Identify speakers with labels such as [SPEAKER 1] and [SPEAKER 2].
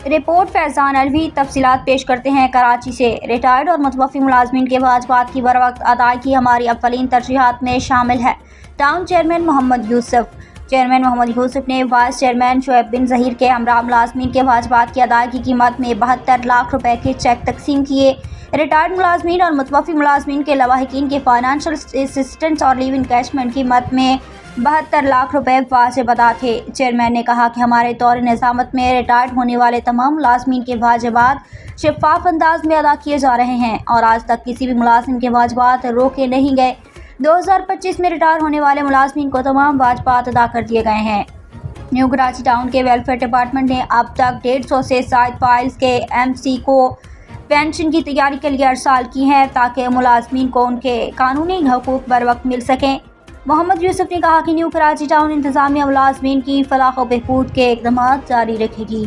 [SPEAKER 1] Report فیضان الوی تفصیلات پیش کرتے ہیں کراچی سے۔ ریٹائرڈ اور متوفی ملازمین کے واجبات کی بروقت ادائیگی ہماری اولین ترجیحات میں شامل ہے۔ ٹاؤن چیئرمین محمد یوسف۔ چیئرمین محمد یوسف نے وائس چیئرمین شعیب بن ظہیر کے ہمراہ ملازمین کے واجبات کی ادائیگی کی مد میں 72 لاکھ روپے کے چیک تقسیم کیے۔ ریٹائرڈ ملازمین اور متوفی ملازمین کے لواحقین کے فائنانشل اسسٹنس اور لیو انکیشمنٹ کی مد میں 72 لاکھ روپے واجب ادا تھے۔ چیئرمین نے کہا کہ ہمارے طور نظامت میں ریٹائرڈ ہونے والے تمام ملازمین کے واجبات شفاف انداز میں ادا کیے جا رہے ہیں اور آج تک کسی بھی ملازم کے واجبات روکے نہیں گئے۔ 2025 میں ریٹائر ہونے والے ملازمین کو تمام واجبات ادا کر دیے گئے ہیں۔ نیو کراچی ٹاؤن کے ویلفیئر ڈپارٹمنٹ نے اب تک 150 سے زائد فائلز کے ایم سی کو پینشن کی تیاری کے لیے ارسال کی ہیں تاکہ ملازمین کو ان کے قانونی حقوق بروقت مل سکیں۔ محمد یوسف نے کہا کہ نیو کراچی ٹاؤن انتظامیہ ملازمین کی فلاح و بہبود کے اقدامات جاری رکھے گی۔